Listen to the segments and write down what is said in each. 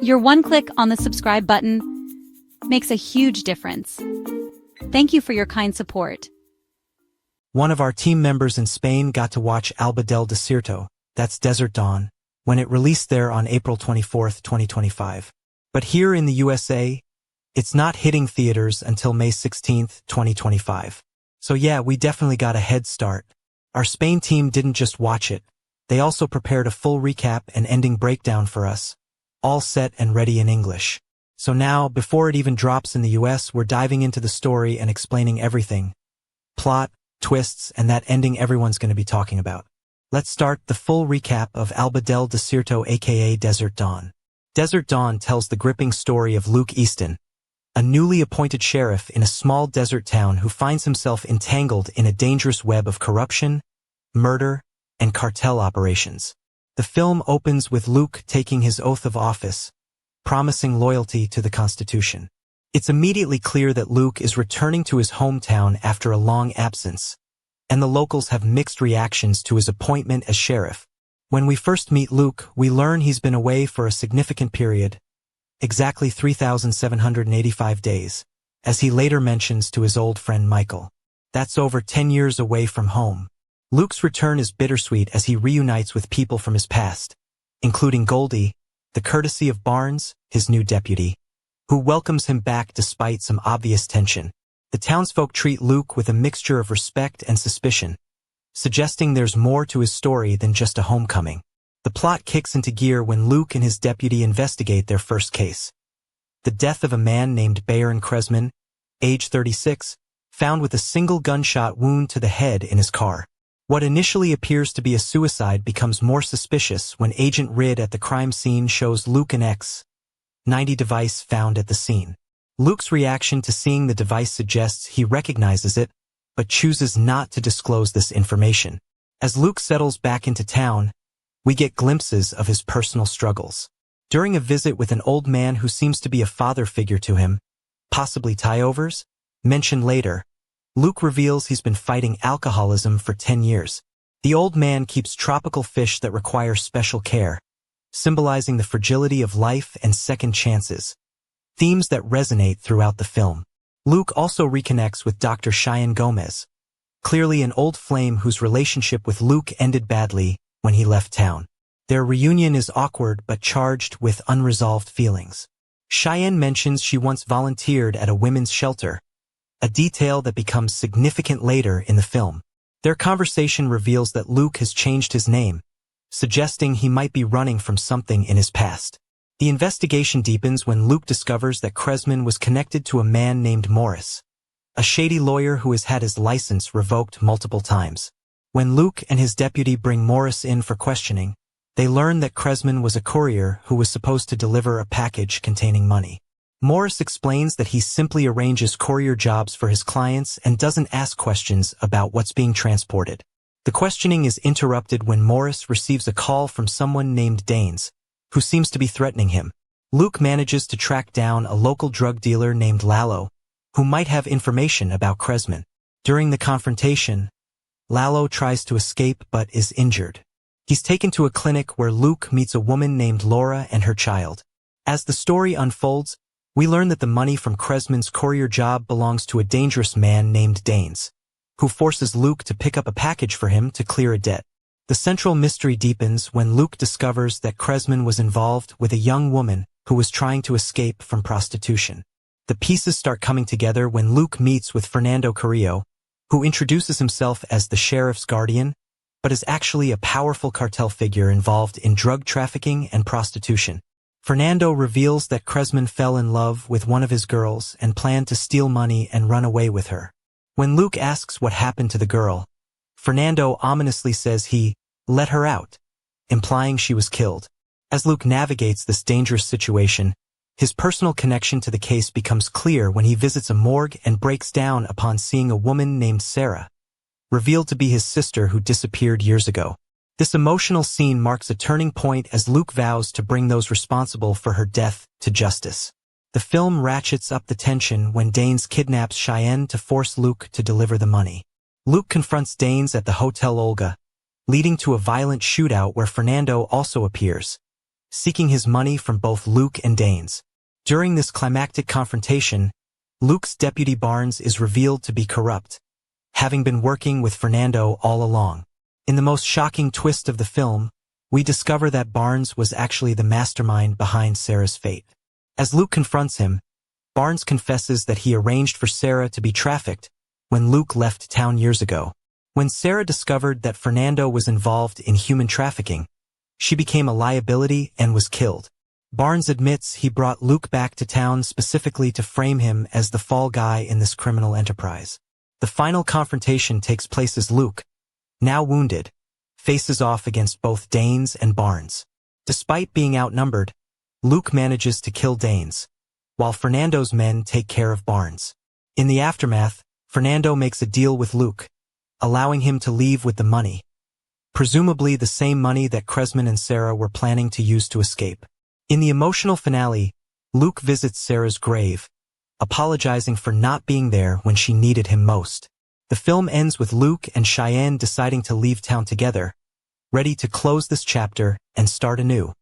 Your one click on the subscribe button makes a huge difference. Thank you for your kind support. One of our team members in Spain got to watch Alba del Desierto, that's Desert Dawn, when it released there on April 24, 2025. But here in the USA, it's not hitting theaters until May 16, 2025. So yeah, we definitely got a head start. Our Spain team didn't just watch it, they also prepared a full recap and ending breakdown for us, all set and ready in English. So now, before it even drops in the US, we're diving into the story and explaining everything. Plot, twists, and that ending everyone's going to be talking about. Let's start the full recap of Alba del Desierto aka Desert Dawn. Desert Dawn tells the gripping story of Luke Easton, a newly appointed sheriff in a small desert town who finds himself entangled in a dangerous web of corruption, murder, and cartel operations. The film opens with Luke taking his oath of office, promising loyalty to the Constitution. It's immediately clear that Luke is returning to his hometown after a long absence, and the locals have mixed reactions to his appointment as sheriff. When we first meet Luke, we learn he's been away for a significant period, exactly 3,785 days, as he later mentions to his old friend Michael. That's over 10 years away from home. Luke's return is bittersweet as he reunites with people from his past, including Goldie, the courtesy of Barnes, his new deputy, who welcomes him back despite some obvious tension. The townsfolk treat Luke with a mixture of respect and suspicion, suggesting there's more to his story than just a homecoming. The plot kicks into gear when Luke and his deputy investigate their first case. The death of a man named Cresman, age 36, found with a single gunshot wound to the head in his car. What initially appears to be a suicide becomes more suspicious when Agent Ridd at the crime scene shows Luke an X-90 device found at the scene. Luke's reaction to seeing the device suggests he recognizes it, but chooses not to disclose this information. As Luke settles back into town, we get glimpses of his personal struggles. During a visit with an old man who seems to be a father figure to him, possibly tie-overs, mentioned later, Luke reveals he's been fighting alcoholism for 10 years. The old man keeps tropical fish that require special care, symbolizing the fragility of life and second chances, themes that resonate throughout the film. Luke also reconnects with Dr. Cheyenne Gomez, clearly an old flame whose relationship with Luke ended badly when he left town. Their reunion is awkward but charged with unresolved feelings. Cheyenne mentions she once volunteered at a women's shelter, a detail that becomes significant later in the film. Their conversation reveals that Luke has changed his name, suggesting he might be running from something in his past. The investigation deepens when Luke discovers that Cresman was connected to a man named Morris, a shady lawyer who has had his license revoked multiple times. When Luke and his deputy bring Morris in for questioning, they learn that Cresman was a courier who was supposed to deliver a package containing money. Morris explains that he simply arranges courier jobs for his clients and doesn't ask questions about what's being transported. The questioning is interrupted when Morris receives a call from someone named Danes, who seems to be threatening him. Luke manages to track down a local drug dealer named Lalo, who might have information about Cresman. During the confrontation, Lalo tries to escape but is injured. He's taken to a clinic where Luke meets a woman named Laura and her child. As the story unfolds, we learn that the money from Cresman's courier job belongs to a dangerous man named Danes, who forces Luke to pick up a package for him to clear a debt. The central mystery deepens when Luke discovers that Cresman was involved with a young woman who was trying to escape from prostitution. The pieces start coming together when Luke meets with Fernando, who introduces himself as the sheriff's guardian, but is actually a powerful cartel figure involved in drug trafficking and prostitution. Fernando reveals that Cresman fell in love with one of his girls and planned to steal money and run away with her. When Luke asks what happened to the girl, Fernando ominously says he let her out, implying she was killed. As Luke navigates this dangerous situation, his personal connection to the case becomes clear when he visits a morgue and breaks down upon seeing a woman named Sara, revealed to be his sister who disappeared years ago. This emotional scene marks a turning point as Luke vows to bring those responsible for her death to justice. The film ratchets up the tension when Danes kidnaps Cheyenne to force Luke to deliver the money. Luke confronts Danes at the Hotel Olga, leading to a violent shootout where Fernando also appears, seeking his money from both Luke and Danes. During this climactic confrontation, Luke's deputy Barnes is revealed to be corrupt, having been working with Fernando all along. In the most shocking twist of the film, we discover that Barnes was actually the mastermind behind Sara's fate. As Luke confronts him, Barnes confesses that he arranged for Sara to be trafficked when Luke left town years ago. When Sara discovered that Fernando was involved in human trafficking, she became a liability and was killed. Barnes admits he brought Luke back to town specifically to frame him as the fall guy in this criminal enterprise. The final confrontation takes place as Luke, now wounded, faces off against both Danes and Barnes. Despite being outnumbered, Luke manages to kill Danes, while Fernando's men take care of Barnes. In the aftermath, Fernando makes a deal with Luke, allowing him to leave with the money, presumably the same money that Cresman and Sara were planning to use to escape. In the emotional finale, Luke visits Sara's grave, apologizing for not being there when she needed him most. The film ends with Luke and Cheyenne deciding to leave town together, ready to close this chapter and start anew,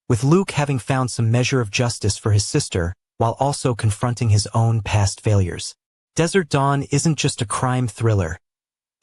with Luke having found some measure of justice for his sister while also confronting his own past failures. Desert Dawn isn't just a crime thriller.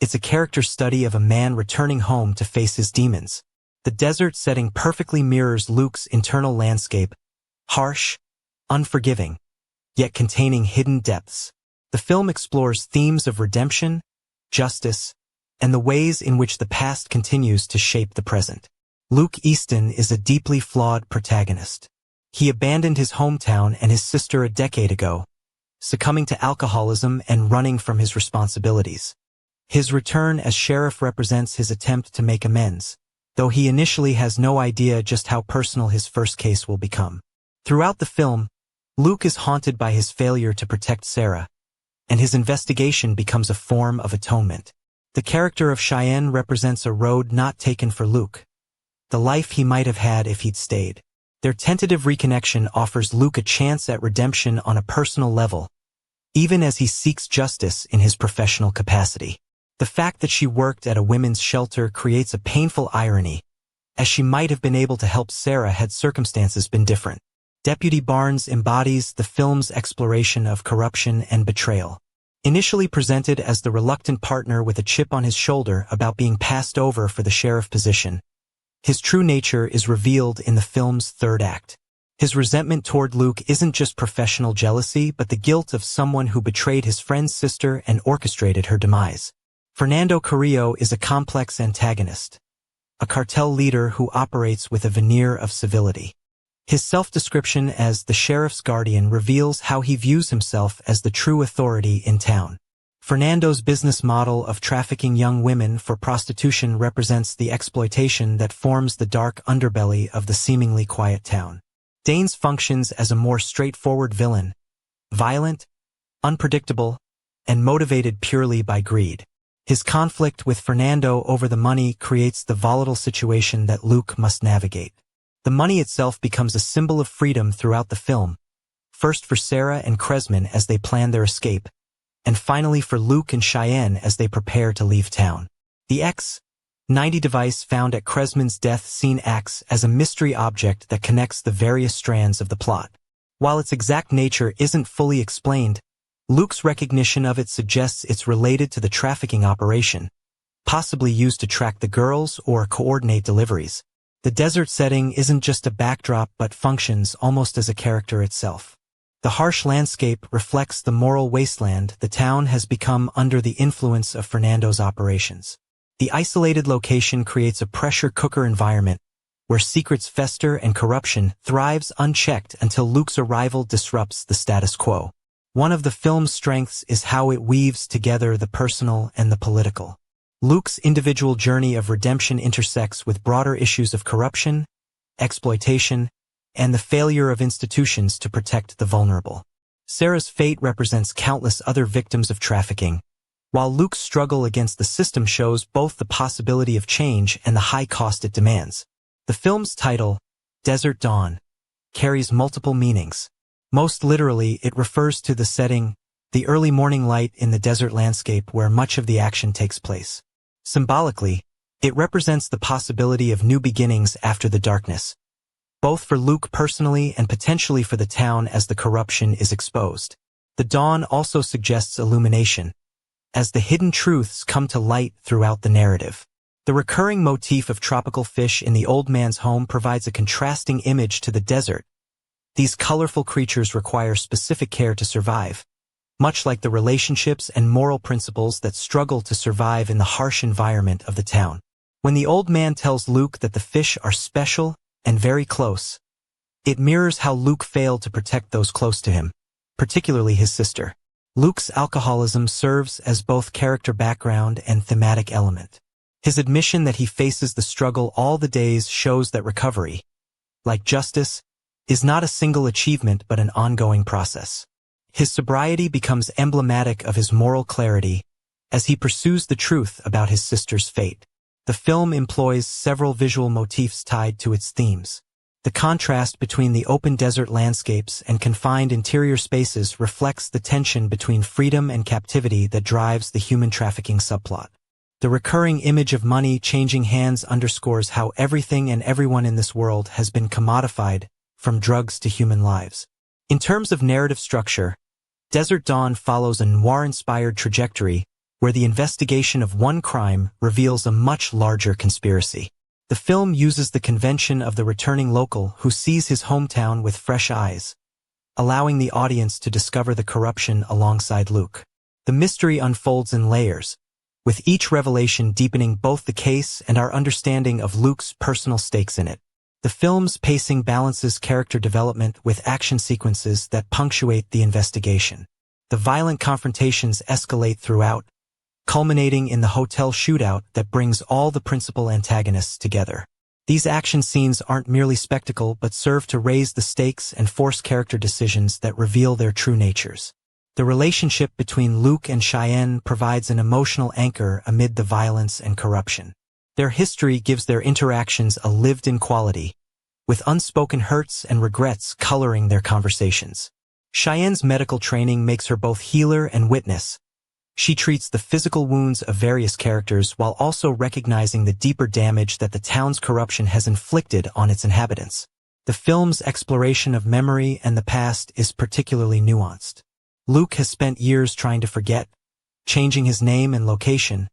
It's a character study of a man returning home to face his demons. The desert setting perfectly mirrors Luke's internal landscape, harsh, unforgiving, yet containing hidden depths. The film explores themes of redemption, justice, and the ways in which the past continues to shape the present. Luke Easton is a deeply flawed protagonist. He abandoned his hometown and his sister a decade ago, succumbing to alcoholism and running from his responsibilities. His return as sheriff represents his attempt to make amends, though he initially has no idea just how personal his first case will become. Throughout the film, Luke is haunted by his failure to protect Sara, and his investigation becomes a form of atonement. The character of Cheyenne represents a road not taken for Luke, the life he might have had if he'd stayed. Their tentative reconnection offers Luke a chance at redemption on a personal level, even as he seeks justice in his professional capacity. The fact that she worked at a women's shelter creates a painful irony, as she might have been able to help Sara had circumstances been different. Deputy Barnes embodies the film's exploration of corruption and betrayal. Initially presented as the reluctant partner with a chip on his shoulder about being passed over for the sheriff position, his true nature is revealed in the film's third act. His resentment toward Luke isn't just professional jealousy but the guilt of someone who betrayed his friend's sister and orchestrated her demise. Fernando Carrillo is a complex antagonist, a cartel leader who operates with a veneer of civility. His self-description as the sheriff's guardian reveals how he views himself as the true authority in town. Fernando's business model of trafficking young women for prostitution represents the exploitation that forms the dark underbelly of the seemingly quiet town. Danes functions as a more straightforward villain, violent, unpredictable, and motivated purely by greed. His conflict with Fernando over the money creates the volatile situation that Luke must navigate. The money itself becomes a symbol of freedom throughout the film, first for Sara and Cresman as they plan their escape, and finally for Luke and Cheyenne as they prepare to leave town. The X-90 device found at Cresman's death scene acts as a mystery object that connects the various strands of the plot. While its exact nature isn't fully explained, Luke's recognition of it suggests it's related to the trafficking operation, possibly used to track the girls or coordinate deliveries. The desert setting isn't just a backdrop but functions almost as a character itself. The harsh landscape reflects the moral wasteland the town has become under the influence of Fernando's operations. The isolated location creates a pressure cooker environment where secrets fester and corruption thrives unchecked until Luke's arrival disrupts the status quo. One of the film's strengths is how it weaves together the personal and the political. Luke's individual journey of redemption intersects with broader issues of corruption, exploitation, and the failure of institutions to protect the vulnerable. Sara's fate represents countless other victims of trafficking, while Luke's struggle against the system shows both the possibility of change and the high cost it demands. The film's title, Desert Dawn, carries multiple meanings. Most literally, it refers to the setting, the early morning light in the desert landscape where much of the action takes place. Symbolically, it represents the possibility of new beginnings after the darkness, both for Luke personally and potentially for the town as the corruption is exposed. The dawn also suggests illumination, as the hidden truths come to light throughout the narrative. The recurring motif of tropical fish in the old man's home provides a contrasting image to the desert. These colorful creatures require specific care to survive, much like the relationships and moral principles that struggle to survive in the harsh environment of the town. When the old man tells Luke that the fish are special and very close, it mirrors how Luke failed to protect those close to him, particularly his sister. Luke's alcoholism serves as both character background and thematic element. His admission that he faces the struggle all the days shows that recovery, like justice, is not a single achievement but an ongoing process. His sobriety becomes emblematic of his moral clarity as he pursues the truth about his sister's fate. The film employs several visual motifs tied to its themes. The contrast between the open desert landscapes and confined interior spaces reflects the tension between freedom and captivity that drives the human trafficking subplot. The recurring image of money changing hands underscores how everything and everyone in this world has been commodified, from drugs to human lives. In terms of narrative structure, Desert Dawn follows a noir-inspired trajectory where the investigation of one crime reveals a much larger conspiracy. The film uses the convention of the returning local who sees his hometown with fresh eyes, allowing the audience to discover the corruption alongside Luke. The mystery unfolds in layers, with each revelation deepening both the case and our understanding of Luke's personal stakes in it. The film's pacing balances character development with action sequences that punctuate the investigation. The violent confrontations escalate throughout, culminating in the hotel shootout that brings all the principal antagonists together. These action scenes aren't merely spectacle but serve to raise the stakes and force character decisions that reveal their true natures. The relationship between Luke and Cheyenne provides an emotional anchor amid the violence and corruption. Their history gives their interactions a lived-in quality, with unspoken hurts and regrets coloring their conversations. Cheyenne's medical training makes her both healer and witness. She treats the physical wounds of various characters while also recognizing the deeper damage that the town's corruption has inflicted on its inhabitants. The film's exploration of memory and the past is particularly nuanced. Luke has spent years trying to forget, changing his name and location,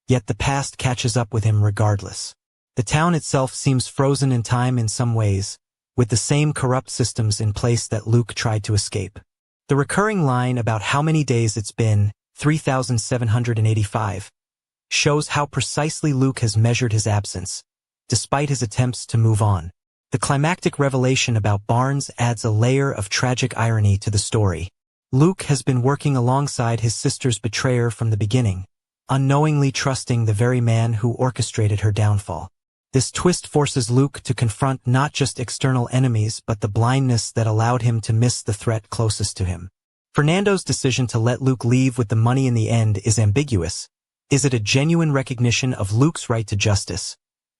yet the past catches up with him regardless. The town itself seems frozen in time in some ways, with the same corrupt systems in place that Luke tried to escape. The recurring line about how many days it's been, 3,785, shows how precisely Luke has measured his absence, despite his attempts to move on. The climactic revelation about Barnes adds a layer of tragic irony to the story. Luke has been working alongside his sister's betrayer from the beginning, unknowingly trusting the very man who orchestrated her downfall. This twist forces Luke to confront not just external enemies but the blindness that allowed him to miss the threat closest to him. Fernando's decision to let Luke leave with the money in the end is ambiguous. Is it a genuine recognition of Luke's right to justice,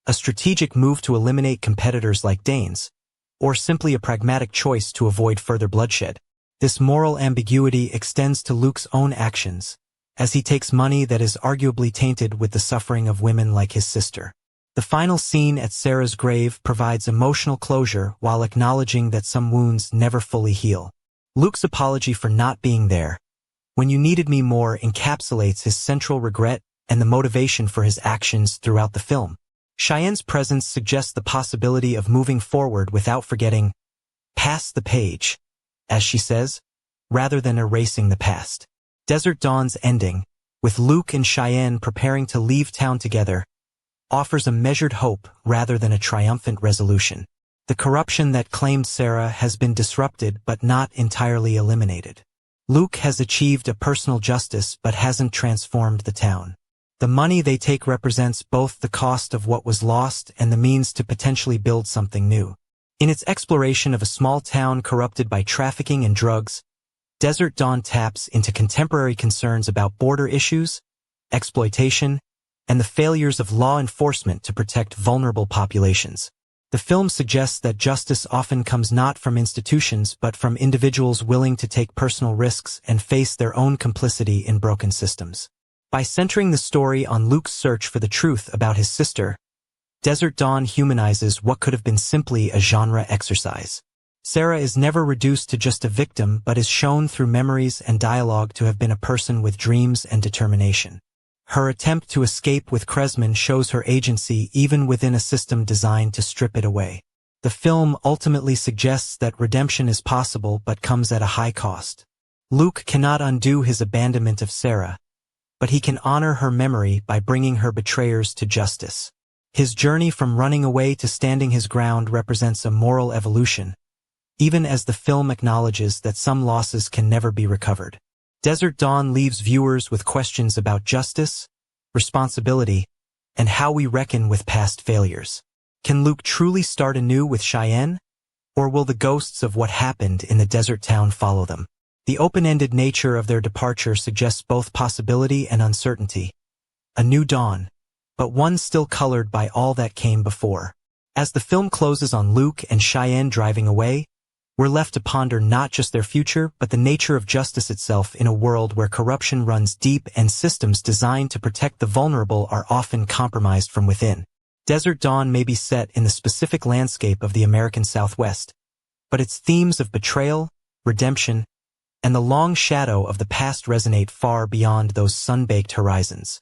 a strategic move to eliminate competitors like Danes, or simply a pragmatic choice to avoid further bloodshed? This moral ambiguity extends to Luke's own actions, as he takes money that is arguably tainted with the suffering of women like his sister. The final scene at Sara's grave provides emotional closure while acknowledging that some wounds never fully heal. Luke's apology for not being there, "When you needed me more," encapsulates his central regret and the motivation for his actions throughout the film. Cheyenne's presence suggests the possibility of moving forward without forgetting, "Pass the page," as she says, rather than erasing the past. Desert Dawn's ending, with Luke and Cheyenne preparing to leave town together, offers a measured hope rather than a triumphant resolution. The corruption that claimed Sara has been disrupted but not entirely eliminated. Luke has achieved a personal justice but hasn't transformed the town. The money they take represents both the cost of what was lost and the means to potentially build something new. In its exploration of a small town corrupted by trafficking and drugs, Desert Dawn taps into contemporary concerns about border issues, exploitation, and the failures of law enforcement to protect vulnerable populations. The film suggests that justice often comes not from institutions but from individuals willing to take personal risks and face their own complicity in broken systems. By centering the story on Luke's search for the truth about his sister, Desert Dawn humanizes what could have been simply a genre exercise. Sara is never reduced to just a victim but is shown through memories and dialogue to have been a person with dreams and determination. Her attempt to escape with Cresman shows her agency even within a system designed to strip it away. The film ultimately suggests that redemption is possible but comes at a high cost. Luke cannot undo his abandonment of Sara, but he can honor her memory by bringing her betrayers to justice. His journey from running away to standing his ground represents a moral evolution, even as the film acknowledges that some losses can never be recovered. Desert Dawn leaves viewers with questions about justice, responsibility, and how we reckon with past failures. Can Luke truly start anew with Cheyenne, or will the ghosts of what happened in the desert town follow them? The open-ended nature of their departure suggests both possibility and uncertainty. A new dawn, but one still colored by all that came before. As the film closes on Luke and Cheyenne driving away, we're left to ponder not just their future but the nature of justice itself in a world where corruption runs deep and systems designed to protect the vulnerable are often compromised from within. Desert Dawn may be set in the specific landscape of the American Southwest, but its themes of betrayal, redemption, and the long shadow of the past resonate far beyond those sun-baked horizons.